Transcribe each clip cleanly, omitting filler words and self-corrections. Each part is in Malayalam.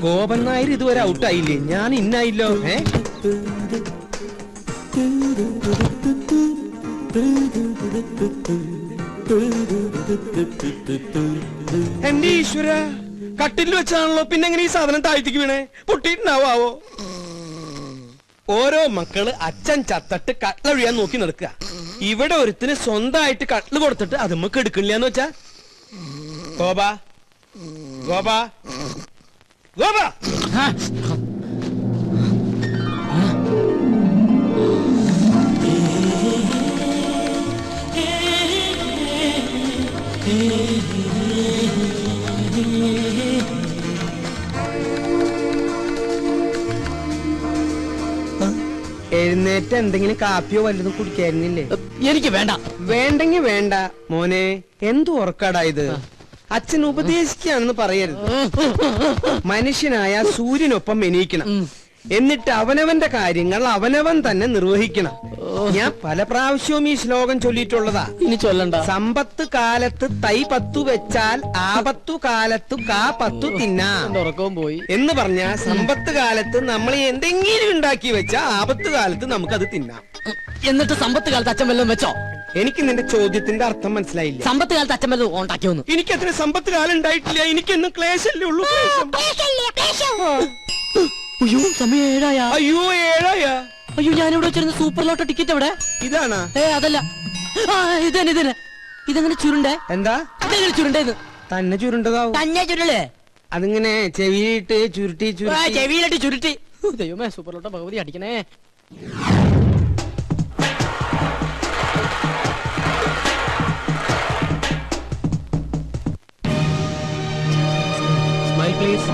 ഗോപൻ നായർ ഇതുവരെ ഔട്ടായില്ലേ? ഞാൻ ഇന്നായില്ലോ. എന്റെ ഈശ്വര, കട്ടിൽ വെച്ചാണല്ലോ. പിന്നെ എങ്ങനെ ഈ സാധനം താഴ്ത്തിക്ക് വീണേ? പൊട്ടിയിട്ടുണ്ടാവോ? ഓരോ മക്കള് അച്ഛൻ ചത്തട്ട് കട്ടിലൊഴിയാൻ നോക്കി നടക്കുക. ഇവിടെ ഒരുത്തിന് സ്വന്തമായിട്ട് കട്ടില് കൊടുത്തിട്ട് അത് നമുക്ക് എടുക്കണില്ലാന്ന് വെച്ചാ. ഗോപാ, ഗോപാ, ഗോപാ, എഴുന്നേറ്റ് എന്തെങ്കിലും കാപ്പിയോ വല്ലതും കുടിക്കായിരുന്നില്ലേ? എനിക്ക് വേണ്ട. വേണ്ടെങ്കി വേണ്ട മോനെ. എന്തു ഉറക്കാടാ ഇത്? അച്ഛൻ ഉപദേശിക്കുകയാണെന്ന് പറയരുത്. മനുഷ്യനായ സൂര്യനൊപ്പം എണീക്കണം. എന്നിട്ട് അവനവന്റെ കാര്യങ്ങൾ അവനവൻ തന്നെ നിർവഹിക്കണം. ഞാൻ പല പ്രാവശ്യവും ഈ ശ്ലോകം ചൊല്ലിയിട്ടുള്ളതാ. ഇനി ചൊല്ലണ്ട. സമ്പത്ത് കാലത്ത് തൈ 10 വെച്ചാൽ ആപത്തു കാലത്തു കാ 10 തിന്നാം ഉറക്കവും പോയി എന്ന് പറഞ്ഞ സമ്പത്ത് കാലത്ത് നമ്മൾ എന്തെങ്കിലും ഉണ്ടാക്കി വെച്ചാ ആപത്ത് കാലത്ത് നമുക്കത് തിന്നാം. എന്നിട്ട് സമ്പത്ത് കാലത്ത് അച്ഛൻ വല്ലതും വെച്ചോ? എനിക്ക് നിന്റെ ചോദ്യത്തിന്റെ അർത്ഥം മനസ്സിലായില്ല. സമ്പത്ത് കാലത്ത് അച്ഛൻ വല്ലതും ഉണ്ടാക്കിയോന്ന്? എനിക്ക് അത്ര സമ്പത്ത് കാലം ഉണ്ടായിട്ടില്ല. എനിക്കൊന്നും ക്ലേശല്ലേ ഉള്ളൂ. അയ്യോ, സമയം 7 ആയ. അയ്യോ, 7 ആയ. അയ്യോ, ഞാനിവിടെ വെച്ചിരുന്ന സൂപ്പർ ലോട്ടോ ടിക്കറ്റ് എവിടെ? ഇതാണാ? അതല്ല, ഇതന്നെ. ഇതെങ്ങനെ ചുരുണ്ടേ? എന്താ ഇതെങ്ങനെ ചുരുണ്ടേന്ന്? തന്നെ ചുരുണ്ടതാവും. തന്നെ ചുരുളേ? അതിങ്ങനെ ചെവിയിട്ട് ചുരുട്ടി ചെവിയിലിട്ട് ചുരുട്ടി. ദൈവമേ, സൂപ്പർ ലോട്ടോ ഭഗവതി അടിക്കണേ. Smile please.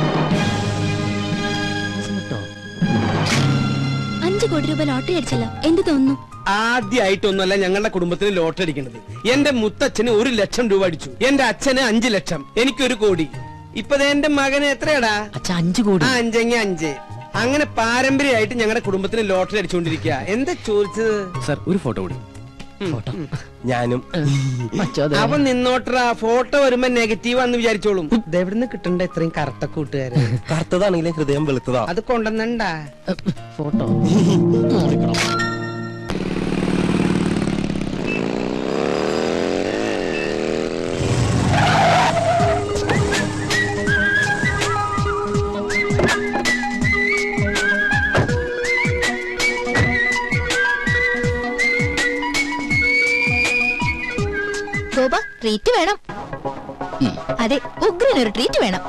5 കോടി രൂപ ലോട്ടറി അടിച്ചല്ലോ, എന്ത് തോന്നുന്നു? ആദ്യമായിട്ടൊന്നുമല്ല ഞങ്ങളുടെ കുടുംബത്തിന് ലോട്ടറി അടിക്കുന്നത്. എന്റെ മുത്തച്ഛന് 1 ലക്ഷം രൂപ അടിച്ചു. എന്റെ അച്ഛന് 5 ലക്ഷം, എനിക്ക് 1 കോടി. ഇപ്പൊ എന്റെ മകന് എത്രയാടാ? 5 കോടി. 5 അങ്ങനെ പാരമ്പര്യമായിട്ട് ഞങ്ങളുടെ കുടുംബത്തിന് ലോട്ടറി അടിച്ചുകൊണ്ടിരിക്കുക. എന്താ ചോദിച്ചത്? സർ, ഒരു ഫോട്ടോ കൂടി. ഫോട്ടോ ഞാനും. അപ്പൊ നിന്നോട്ടറാ. ഫോട്ടോ വരുമ്പോ നെഗറ്റീവ് ആണെന്ന് വിചാരിച്ചോളും. ഇതെവിടുന്ന് കിട്ടണ്ട ഇത്രയും കറുത്ത കൂട്ടുകാര്? കറുത്തതാണെങ്കിലും ഹൃദയം വെളുത്തതാ. അത് കൊണ്ടുവന്നണ്ടാ ഫോട്ടോ. ട്രീറ്റ് വേണം. അതെ, ഉഗ്രനൊരു ട്രീറ്റ് വേണം.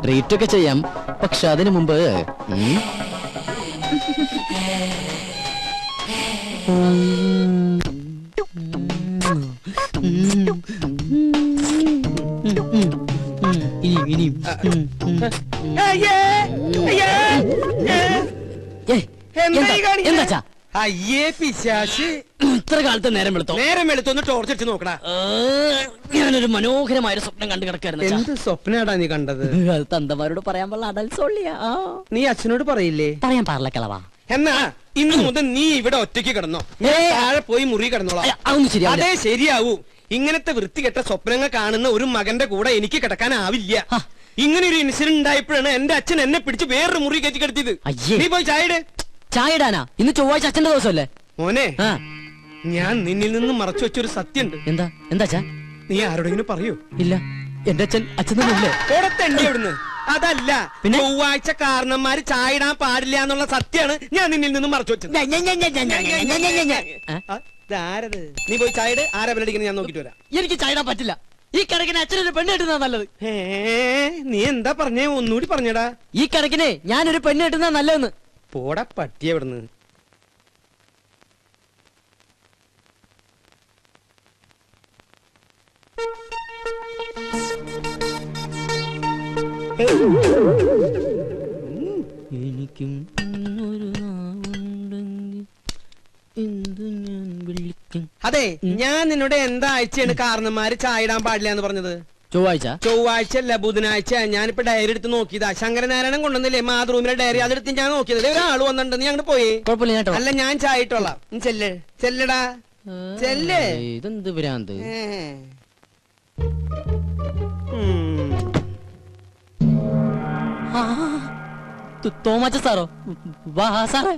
ട്രീറ്റ് ഒക്കെ ചെയ്യാം, പക്ഷെ അതിനു മുമ്പ് എന്താ? അയ്യേ പിശാശ്, ഇത്ര കാലത്ത് നേരം വെളുത്തൊന്ന് ടോർച്ച് അടിച്ച് നോക്കടാ. ഞാനൊരു മനോഹരമായ സ്വപ്നം കണ്ടു കിടക്കായിരുന്നു. എന്ത് സ്വപ്നാടാ നീ കണ്ടത്? അത് തന്തമാരോട് പറയാൻ പാടില്ല, അടൽസോളിയാ. നീ അച്ഛനോട് പറയില്ലേ? പറയാൻ പാടില്ല കളവാ. എന്നാ ഇന്ന് മുതൽ നീ ഇവിടെ ഒറ്റയ്ക്ക് കിടന്നോ. താഴെ പോയി മുറി കിടന്നോളാം. അതേ ശരിയാവൂ. ഇങ്ങനത്തെ വൃത്തികെട്ട സ്വപ്നങ്ങൾ കാണുന്ന ഒരു മകന്റെ കൂടെ എനിക്ക് കിടക്കാനാവില്ല. ഇങ്ങനെ ഒരു ഇൻസിഡന്റ് ഉണ്ടായപ്പോഴാണ് എന്റെ അച്ഛൻ എന്നെ പിടിച്ച് വേറൊരു മുറി കയറ്റി കിടത്തിയത്. നീ പോയി ചായ ഇടാനാ? ഇന്ന് ചൊവ്വാഴ്ച അച്ഛന്റെ ദിവസമല്ലേ? മോനെ, ഞാൻ നിന്നിൽ നിന്ന് മറച്ചു വെച്ചൊരു സത്യമുണ്ട്. എന്താ? നീ ആരോടെങ്കിലും പറയൂ? ഇല്ല, എന്റെ അച്ഛൻ തന്നെ അവിടുന്ന്. അതല്ല, ചൊവ്വാഴ്ച കാരണന്മാര് ചായ ഇടാൻ പാടില്ല എന്നുള്ള സത്യമാണ് ഞാൻ നിന്നിൽ നിന്ന് മറച്ചു വെച്ചത്. ആരത്? നീ പോയി ചായ ഇട്. ആരാ ബലടിക്കുന്നത് ഞാൻ നോക്കിട്ട് വരാം. എനിക്ക് ചായ ഇടാൻ പറ്റില്ല. ഈ കിടക്കിന് അച്ഛനൊരു പെണ്ണ് കിട്ടുന്ന നല്ലത്. നീ എന്താ പറഞ്ഞേ? ഒന്നുകൂടി പറഞ്ഞടാ. ഈ കിടക്കിനെ ഞാനൊരു പെണ്ണ് കിട്ടുന്ന നല്ലതെന്ന്. പോടാ പട്ടിയ ഇവിടുന്ന്. എനിക്കും അതെ, ഞാൻ നിന്നോട് എന്താ ആഴ്ചയാണ് കാരണന്മാര് ചായ ഇടാൻ പാടില്ല എന്ന് പറഞ്ഞത്? ചൊവ്വാഴ്ച അല്ല, ബുധനാഴ്ച. ഞാനിപ്പോ ഡയറി എടുത്ത് നോക്കിയതാ. ശങ്കരനാരായണൻ കൊണ്ടുവന്നില്ലേ മാതൃഭൂമിയിലെ ഡയറി? അതെടുത്ത് ഞാൻ നോക്കിയത്. ഒരാൾ വന്നിട്ടുണ്ട്, നീ അങ്ങോട്ട് പോയി. അല്ല, ഞാൻ ചായ ഇട്ടോളാം. ചെല്ലടാ, ചെല്ലേ. ഇതെന്ത് ഭ്രാന്ത്? തോമാച്ച സാറോ? വാ സാറേ.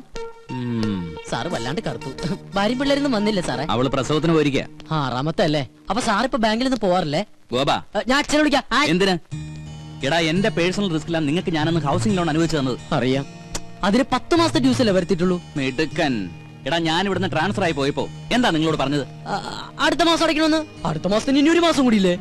സാറ് വല്ലാണ്ട് കറുത്തു. ഭാര്യയും പിള്ളേരൊന്നും വന്നില്ലേ സാറേ? അവള് പ്രസവത്തിന് പോയിരിക്കുക. 6ാമത്തെ അല്ലേ? അപ്പൊ സാറിപ്പോ ബാങ്കിൽ നിന്ന് പോവാറില്ലേ? ഗോപാ, ഞാൻ അച്ഛനെ വിളിക്കാം. എന്തിന്? എടാ, എന്റെ പേഴ്സണൽ റിസ്കിലാണ് നിങ്ങൾക്ക് ഞാനന്ന് ഹൗസിംഗ് ലോൺ അനുവദിച്ചു തന്നത്. അറിയാം. അതിന് 10 മാസത്തെ ഡ്യൂസ് അല്ലേ വരുത്തിയിട്ടുള്ളൂ? മിടുക്കൻ. എടാ, ഞാൻ ഇവിടുന്ന് ട്രാൻസ്ഫർ ആയി പോയപ്പോ എന്താ നിങ്ങളോട് പറഞ്ഞത്? അടുത്ത മാസം അടയ്ക്കണമെന്ന്. അടുത്ത മാസത്തിന് ഇനി 1 മാസം കൂടിയില്ലേ?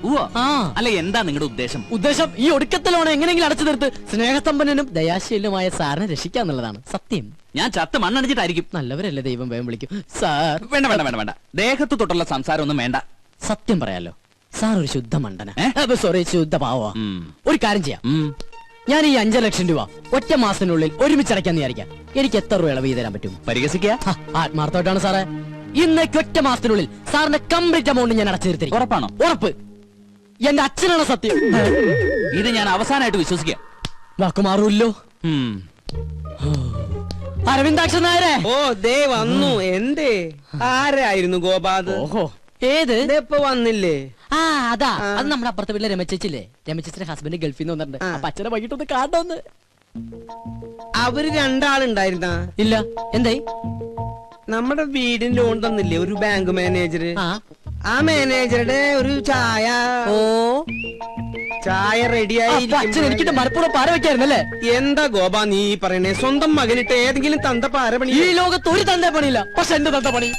അല്ല, എന്താ നിങ്ങളുടെ ഉദ്ദേശം? ഉദ്ദേശം ഈ ഒടുക്കത്തെ ലോൺ എങ്ങനെയെങ്കിലും അടച്ചു തീർത്ത് സ്നേഹസമ്പന്നനും ദയാശീലനുമായ സാറിനെ രക്ഷിക്കാന്നുള്ളതാണ്. സത്യം. ഞാൻ ചത്ത് മണ്ണടിച്ചിട്ടായിരിക്കും. നല്ലവരല്ലേ, ദൈവം വേഗം വിളിക്കും. സാർ വേണ്ട വേണ്ട വേണ്ട വേണ്ട, ദേഹത്ത് തൊട്ടുള്ള സംസാരം ഒന്നും വേണ്ട. സത്യം പറയാലോ, സാർ ഒരു ശുദ്ധ മണ്ടന. സോറി, ശുദ്ധ പാവ. ഒരു കാര്യം ചെയ്യാം. ഞാൻ ഈ 5 ലക്ഷം രൂപ ഒറ്റ മാസത്തിനുള്ളിൽ ഒരുമിച്ച് അടയ്ക്കാന്ന് വിചാരിക്കാം. എനിക്ക് എത്ര രൂപ ഇളവ് തരാൻ പറ്റും? പരിഹസിക്കുക? ആത്മാർത്ഥമായിട്ടാണ് സാറേ. ഇന്നേക്ക് ഒറ്റ മാസത്തിനുള്ളിൽ സാറിന്റെ കംപ്ലീറ്റ് എമൗണ്ട് ഞാൻ അടച്ചു തീർത്തിരിക്കും. ഉറപ്പാണോ? ഉറപ്പ്. എന്റെ അച്ഛനാണ് സത്യം. ഇത് ഞാൻ അവസാനമായിട്ട് വിശ്വസിക്കാം. വാക്ക് മാറൂല്ലോ. അരവിന്ദാക്ഷൻ നായരെ. ഓ, ദേ വന്നു. എന്തേ? ആരായിരുന്നു ഗോപാത്? ഓഹോ, ഏത്? ഇപ്പൊ വന്നില്ലേ? അതാ, അത് നമ്മുടെ അപ്പുറത്തെ വീട്ടിലെ രമച്ചേച്ചില്ലേ? രമച്ചേച്ചിന്റെ ഹസ്ബൻഡ് ഗൾഫിൽ നിന്ന് വന്നിട്ടുണ്ട്. അപ്പൊ അച്ഛനെ വൈകിട്ടൊന്ന് കാണണമെന്ന്. അവര് 2 ആളുണ്ടായിരുന്ന? ഇല്ല. എന്തായി? നമ്മുടെ വീടിന് ലോൺ തന്നില്ലേ ഒരു ബാങ്ക് മാനേജർ? ആ മാനേജറുടെ ഒരു ചായ റെഡിയായി. അച്ഛൻ എനിക്കിട്ട് മലപ്പുറം പാര വെക്കായിരുന്നല്ലേ? എന്താ ഗോപാ നീ പറയണേ? സ്വന്തം മകനിട്ട് ഏതെങ്കിലും തന്ത പാര പണി? ഈ ലോകത്ത് ഒരു തന്ത പണിയില്ല, പക്ഷെ എന്റെ തന്ത പണി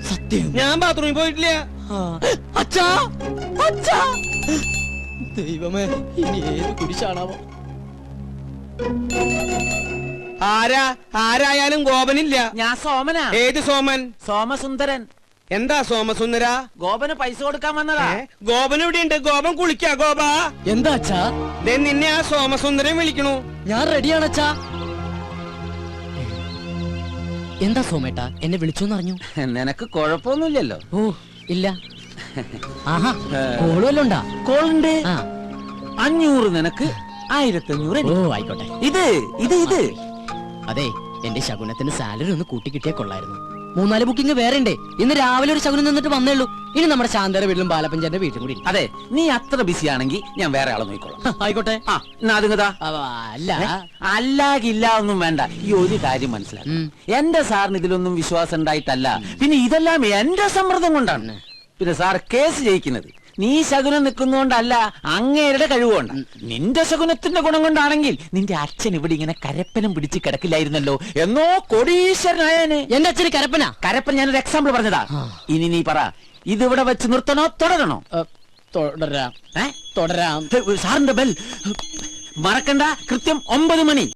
സത്യം. ഞാൻ ബാത്റൂമിൽ പോയിട്ടില്ല. അച്ഛാ, അച്ഛാ, ദൈവമേ, ഇനി ഏത് കുരിശാണാവോ? ആരായാലും ഗോപനില്ല. ഞാൻ സോമനാ. ഏത് സോമൻ? സോമസുന്ദരൻ. എന്താ സോമസുന്ദര? ഗോപന് പൈസ കൊടുക്കാൻ വന്നതാ. ഗോപൻ ഇവിടെ ഉണ്ട്. ഗോപൻ കുളിക്കാ. ഗോപാ, എന്താ അച്ഛാ? നിന്നെ ആ സോമസുന്ദരൻ വിളിക്കണു. ഞാൻ റെഡിയാണ് അച്ഛാ. എന്താ സോമേട്ടാ, എന്നെ വിളിച്ചോന്ന് അറിഞ്ഞു? നിനക്ക് കുഴപ്പമൊന്നുമില്ലല്ലോ? ഓ ഇല്ല. ആഹാ, കോളുവല്ലോ ഉണ്ടാ? കോളുണ്ട്. 500 നിനക്ക്, 1500. ഓ ആയിക്കോട്ടെ. ഇത് അതെ, എന്റെ ശകുനത്തിന് സാലറി ഒന്ന് കൂട്ടിക്കിട്ടിയേ കൊള്ളായിരുന്നു. 3-4 ബുക്കിംഗ് വേറെ ഉണ്ട്. ഇന്ന് രാവിലെ ഒരു ശകുനം നിന്നിട്ട് വന്നേ ഉള്ളൂ. ഇനി നമ്മുടെ ശാന്തയുടെ വീട്ടിലും ബാലപ്പഞ്ചാന്റെ വീട്ടിലും കൂടി. അതെ, നീ അത്ര ബിസി ആണെങ്കിൽ ഞാൻ വേറെ ആളെ നോക്കിക്കോളാം. ആയിക്കോട്ടെ. അല്ലാകില്ല ഒന്നും വേണ്ട. ഈ ഒരു കാര്യം മനസ്സിലാക്കും, എന്റെ സാറിന് ഇതിലൊന്നും വിശ്വാസം ഉണ്ടായിട്ടല്ല, പിന്നെ ഇതെല്ലാം എന്റെ സമ്മർദ്ദം കൊണ്ടാണ്. പിന്നെ സാർ കേസ് ജയിക്കുന്നത് നീ ശകുനം നിൽക്കുന്നോണ്ടല്ല, അങ്ങേരുടെ കഴിവുകൊണ്ട്. നിന്റെ ശകുനത്തിന്റെ ഗുണം കൊണ്ടാണെങ്കിൽ നിന്റെ അച്ഛൻ ഇവിടെ ഇങ്ങനെ കരപ്പനം പിടിച്ച് കിടക്കില്ലായിരുന്നല്ലോ, എന്നോ കോടീശ്വരനായനെ. എന്റെ അച്ഛന് കരപ്പന? കരപ്പൻ ഞാനൊരു എക്സാമ്പിൾ പറഞ്ഞതാ. ഇനി നീ പറ, ഇതിവിടെ വെച്ച് നിർത്തണോ തുടരണോ? തുടരാം. സാറിന്റെ ബെൽ മറക്കണ്ട, കൃത്യം 9 മണി.